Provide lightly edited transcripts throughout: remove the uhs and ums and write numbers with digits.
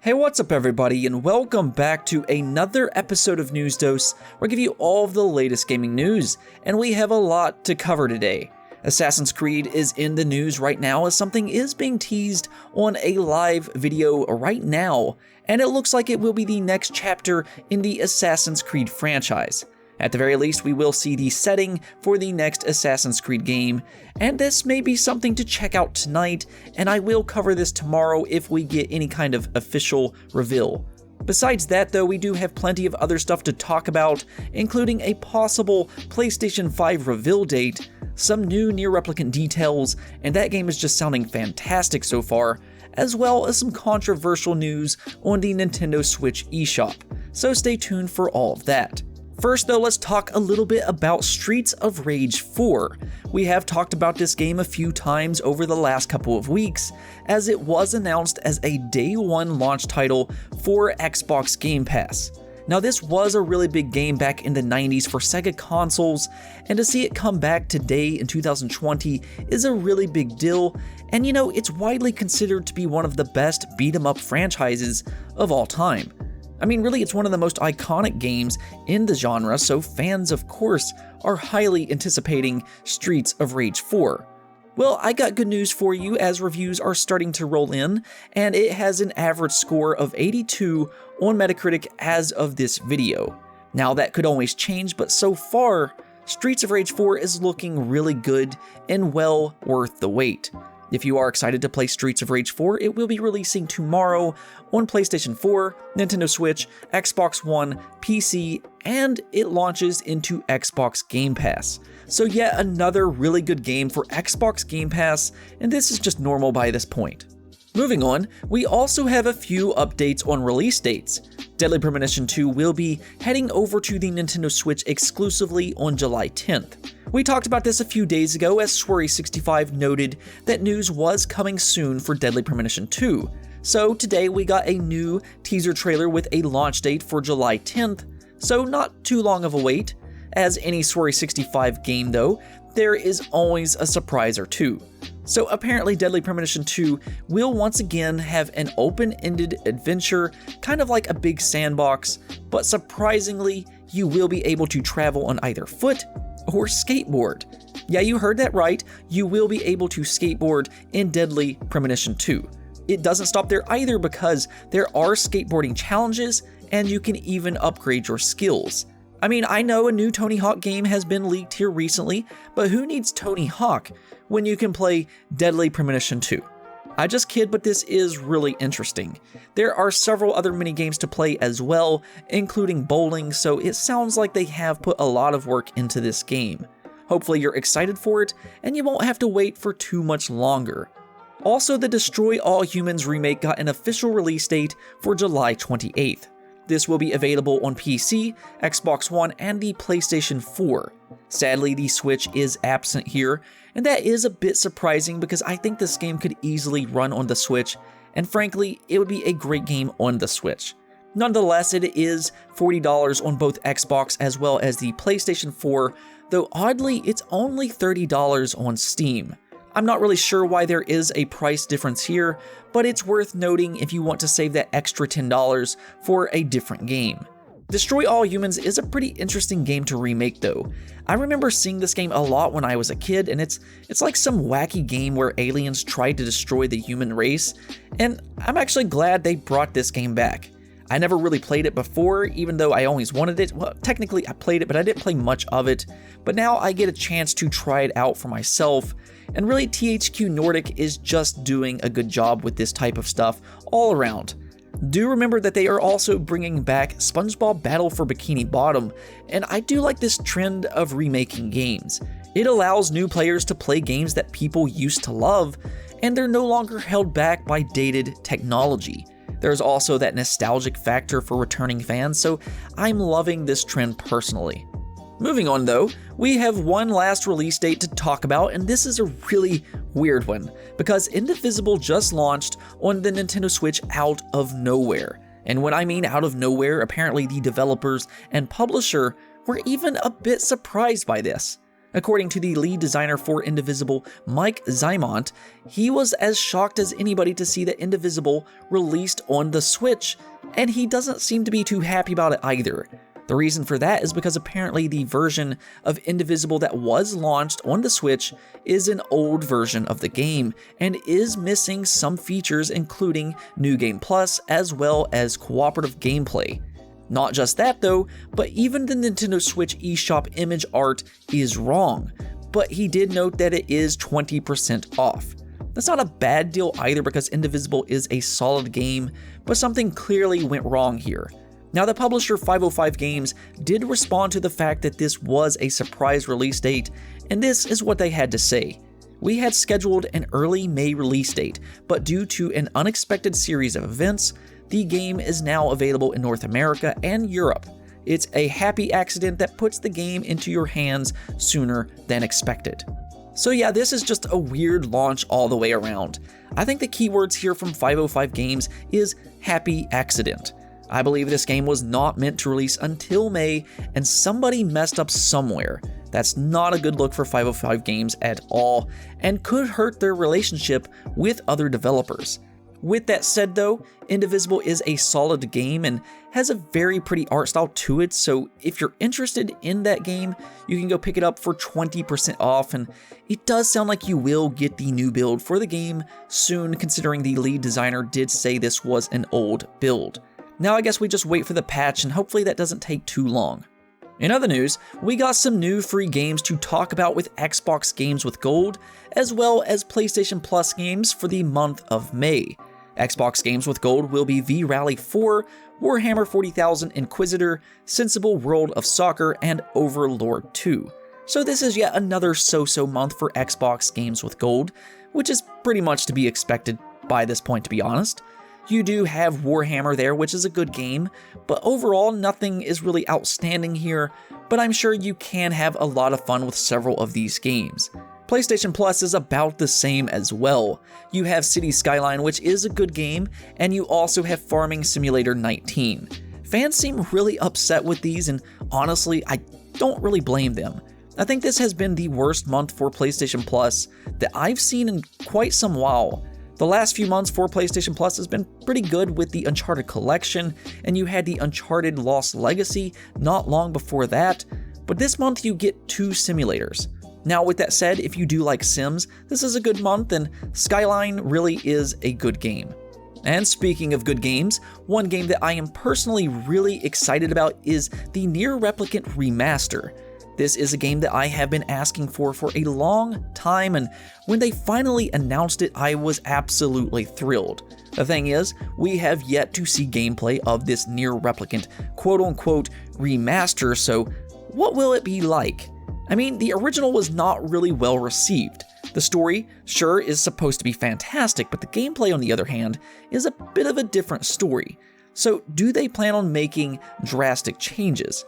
Hey, what's up everybody, and welcome back to another episode of News Dose, where I give you all of the latest gaming news, and we have a lot to cover today. Assassin's Creed is in the news right now as something is being teased on a live video right now, and it looks like it will be the next chapter in the Assassin's Creed franchise. At the very least, we will see the setting for the next Assassin's Creed game, and this may be something to check out tonight, and I will cover this tomorrow if we get any kind of official reveal. Besides that though, we do have plenty of other stuff to talk about, including a possible PlayStation 5 reveal date, some new Nier Replicant details, and that game is just sounding fantastic so far, as well as some controversial news on the Nintendo Switch eShop, so stay tuned for all of that. First though, let's talk a little bit about Streets of Rage 4. We have talked about this game a few times over the last couple of weeks, as it was announced as a day one launch title for Xbox Game Pass. Now this was a really big game back in the 90s for Sega consoles, and to see it come back today in 2020 is a really big deal, and you know, it's widely considered to be one of the best beat-em-up franchises of all time. I mean, really, it's one of the most iconic games in the genre, so fans, of course, are highly anticipating Streets of Rage 4. Well, I got good news for you as reviews are starting to roll in, and it has an average score of 82 on Metacritic as of this video. Now, that could always change, but so far, Streets of Rage 4 is looking really good and well worth the wait. If you are excited to play Streets of Rage 4, it will be releasing tomorrow on PlayStation 4, Nintendo Switch, Xbox One, PC, and it launches into Xbox Game Pass. So yet another really good game for Xbox Game Pass, and this is just normal by this point. Moving on, we also have a few updates on release dates. Deadly Premonition 2 will be heading over to the Nintendo Switch exclusively on July 10th. We talked about this a few days ago as Swery65 noted that news was coming soon for Deadly Premonition 2. So today we got a new teaser trailer with a launch date for July 10th, so not too long of a wait. As any Swery65 game though, there is always a surprise or two. So apparently Deadly Premonition 2 will once again have an open-ended adventure, kind of like a big sandbox, but surprisingly, you will be able to travel on either foot or skateboard. Yeah, you heard that right, you will be able to skateboard in Deadly Premonition 2. It doesn't stop there either because there are skateboarding challenges and you can even upgrade your skills. I mean, I know a new Tony Hawk game has been leaked here recently, but who needs Tony Hawk when you can play Deadly Premonition 2? I just kid, but this is really interesting. There are several other minigames to play as well, including bowling, so it sounds like they have put a lot of work into this game. Hopefully you're excited for it, and you won't have to wait for too much longer. Also, the Destroy All Humans remake got an official release date for July 28th. This will be available on PC, Xbox One, and the PlayStation 4. Sadly, the Switch is absent here, and that is a bit surprising because I think this game could easily run on the Switch, and frankly, it would be a great game on the Switch. Nonetheless, it is $40 on both Xbox as well as the PlayStation 4, though oddly, it's only $30 on Steam. I'm not really sure why there is a price difference here, but it's worth noting if you want to save that extra $10 for a different game. Destroy All Humans is a pretty interesting game to remake though. I remember seeing this game a lot when I was a kid, and it's like some wacky game where aliens tried to destroy the human race, and I'm actually glad they brought this game back. I never really played it before, even though I always wanted it. Well, technically I played it, but I didn't play much of it, but now I get a chance to try it out for myself, and really THQ Nordic is just doing a good job with this type of stuff all around. Do remember that they are also bringing back SpongeBob Battle for Bikini Bottom, and I do like this trend of remaking games. It allows new players to play games that people used to love, and they're no longer held back by dated technology. There's also that nostalgic factor for returning fans, so I'm loving this trend personally. Moving on though, we have one last release date to talk about, and this is a really weird one, because Indivisible just launched on the Nintendo Switch out of nowhere. And when I mean out of nowhere, apparently the developers and publisher were even a bit surprised by this. According to the lead designer for Indivisible, Mike Zymont, he was as shocked as anybody to see that Indivisible released on the Switch, and he doesn't seem to be too happy about it either. The reason for that is because apparently the version of Indivisible that was launched on the Switch is an old version of the game and is missing some features including New Game Plus as well as cooperative gameplay. Not just that though, but even the Nintendo Switch eShop image art is wrong, but he did note that it is 20% off. That's not a bad deal either because Indivisible is a solid game, but something clearly went wrong here. Now the publisher 505 Games did respond to the fact that this was a surprise release date, and this is what they had to say. We had scheduled an early May release date, but due to an unexpected series of events, the game is now available in North America and Europe. It's a happy accident that puts the game into your hands sooner than expected. So yeah, this is just a weird launch all the way around. I think the keywords here from 505 Games is happy accident. I believe this game was not meant to release until May, and somebody messed up somewhere. That's not a good look for 505 Games at all, and could hurt their relationship with other developers. With that said though, Indivisible is a solid game and has a very pretty art style to it, so if you're interested in that game, you can go pick it up for 20% off, and it does sound like you will get the new build for the game soon, considering the lead designer did say this was an old build. Now I guess we just wait for the patch and hopefully that doesn't take too long. In other news, we got some new free games to talk about with Xbox Games with Gold, as well as PlayStation Plus games for the month of May. Xbox Games with Gold will be V-Rally 4, Warhammer 40,000 Inquisitor, Sensible World of Soccer, and Overlord 2. So this is yet another so-so month for Xbox Games with Gold, which is pretty much to be expected by this point, to be honest. You do have Warhammer there, which is a good game, but overall nothing is really outstanding here, but I'm sure you can have a lot of fun with several of these games. PlayStation Plus is about the same as well. You have City Skyline, which is a good game, and you also have Farming Simulator 19. Fans seem really upset with these, and honestly, I don't really blame them. I think this has been the worst month for PlayStation Plus that I've seen in quite some while. The last few months for PlayStation Plus has been pretty good with the Uncharted Collection, and you had the Uncharted Lost Legacy not long before that, but this month you get 2 simulators. Now with that said, if you do like Sims, this is a good month, and Skyline really is a good game. And speaking of good games, one game that I am personally really excited about is the Nier Replicant Remaster. This is a game that I have been asking for a long time, and when they finally announced it, I was absolutely thrilled. The thing is, we have yet to see gameplay of this Nier Replicant quote-unquote remaster, so what will it be like? I mean, the original was not really well received. The story, sure, is supposed to be fantastic, but the gameplay, on the other hand, is a bit of a different story. So do they plan on making drastic changes?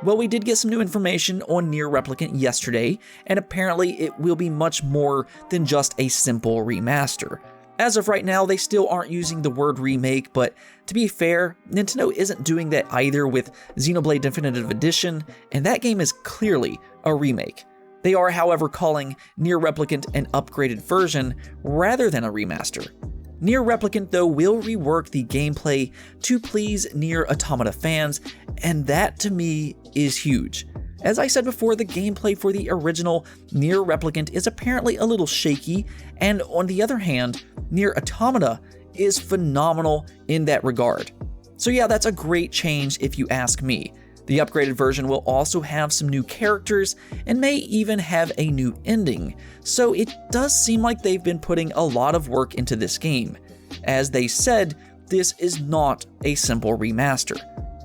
Well, we did get some new information on Nier Replicant yesterday, and apparently it will be much more than just a simple remaster. As of right now, they still aren't using the word remake, but to be fair, Nintendo isn't doing that either with Xenoblade Definitive Edition, and that game is clearly a remake. They are, however, calling Nier Replicant an upgraded version rather than a remaster. Nier Replicant, though, will rework the gameplay to please Nier Automata fans, and that to me is huge. As I said before, the gameplay for the original Nier Replicant is apparently a little shaky, and on the other hand, Nier Automata is phenomenal in that regard. So yeah, that's a great change if you ask me. The upgraded version will also have some new characters and may even have a new ending, so it does seem like they've been putting a lot of work into this game. As they said, this is not a simple remaster.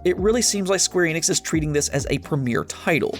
It really seems like Square Enix is treating this as a premier title.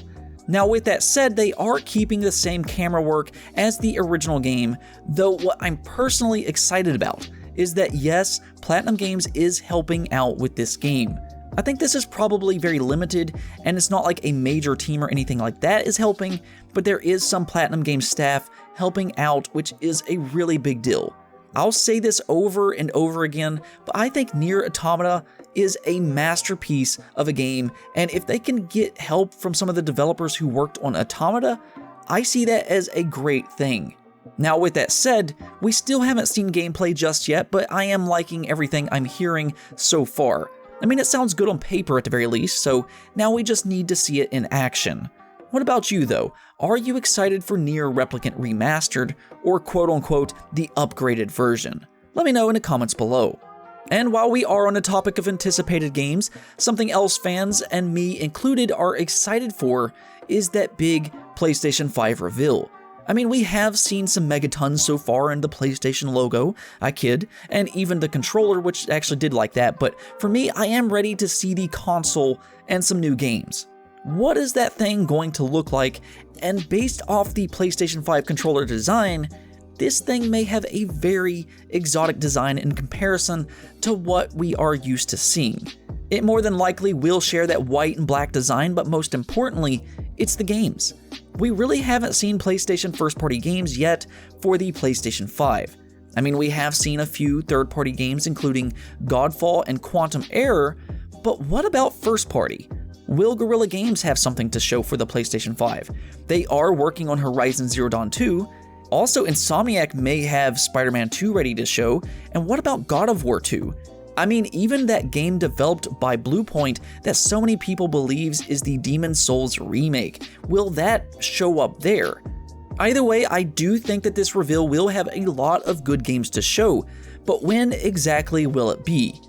Now with that said, they are keeping the same camera work as the original game, though what I'm personally excited about is that yes, Platinum Games is helping out with this game. I think this is probably very limited, and it's not like a major team or anything like that is helping, but there is some Platinum Games staff helping out, which is a really big deal. I'll say this over and over again, but I think Nier Automata is a masterpiece of a game, and if they can get help from some of the developers who worked on Automata, I see that as a great thing. Now with that said, we still haven't seen gameplay just yet, but I am liking everything I'm hearing so far. I mean, it sounds good on paper at the very least, so now we just need to see it in action. What about you though? Are you excited for Nier Replicant Remastered, or quote-unquote the upgraded version? Let me know in the comments below. And while we are on the topic of anticipated games, something else fans, and me included, are excited for is that big PlayStation 5 reveal. I mean, we have seen some megatons so far in the PlayStation logo, I kid, and even the controller, which actually did like that, but for me, I am ready to see the console and some new games. What is that thing going to look like? And based off the PlayStation 5 controller design, this thing may have a very exotic design in comparison to what we are used to seeing. It more than likely will share that white and black design, but most importantly, it's the games. We really haven't seen PlayStation first-party games yet for the PlayStation 5. I mean, we have seen a few third-party games including Godfall and Quantum Error, but what about first-party? Will Guerrilla Games have something to show for the PlayStation 5? They are working on Horizon Zero Dawn 2. Also, Insomniac may have Spider-Man 2 ready to show, and what about God of War 2? I mean, even that game developed by Bluepoint that so many people believes is the Demon's Souls remake, will that show up there? Either way, I do think that this reveal will have a lot of good games to show, but when exactly will it be?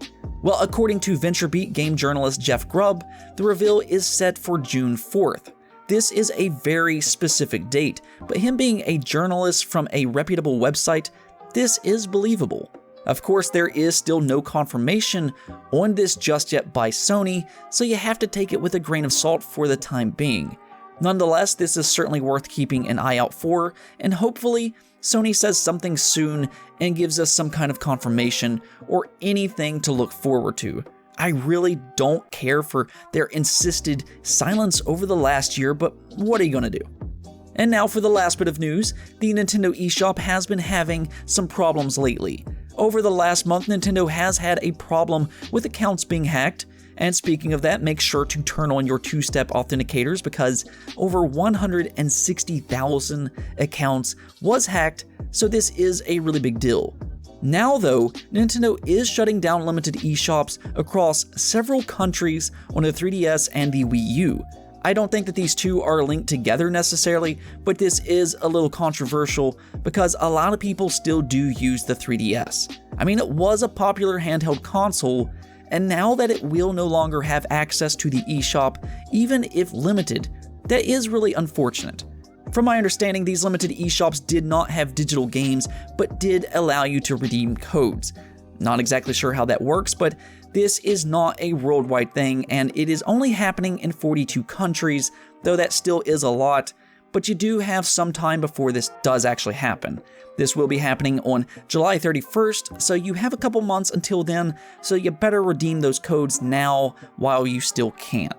Well, according to VentureBeat game journalist Jeff Grubb, the reveal is set for June 4th. This is a very specific date, but him being a journalist from a reputable website, this is believable. Of course, there is still no confirmation on this just yet by Sony, so you have to take it with a grain of salt for the time being. Nonetheless, this is certainly worth keeping an eye out for, and hopefully, Sony says something soon and gives us some kind of confirmation or anything to look forward to. I really don't care for their insisted silence over the last year, but what are you gonna do? And now for the last bit of news, the Nintendo eShop has been having some problems lately. Over the last month, Nintendo has had a problem with accounts being hacked, and speaking of that, make sure to turn on your two-step authenticators because over 160,000 accounts was hacked, so this is a really big deal. Now though, Nintendo is shutting down limited eShops across several countries on the 3DS and the Wii U. I don't think that these two are linked together necessarily, but this is a little controversial because a lot of people still do use the 3DS. I mean, it was a popular handheld console, and now that it will no longer have access to the eShop, even if limited, that is really unfortunate. From my understanding, these limited eShops did not have digital games, but did allow you to redeem codes. Not exactly sure how that works, but this is not a worldwide thing, and it is only happening in 42 countries, though that still is a lot, but you do have some time before this does actually happen. This will be happening on July 31st, so you have a couple months until then, so you better redeem those codes now while you still can.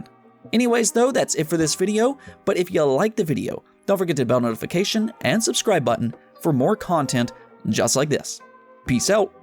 Anyways though, that's it for this video, but if you liked the video, don't forget to hit the bell notification and subscribe button for more content just like this. Peace out.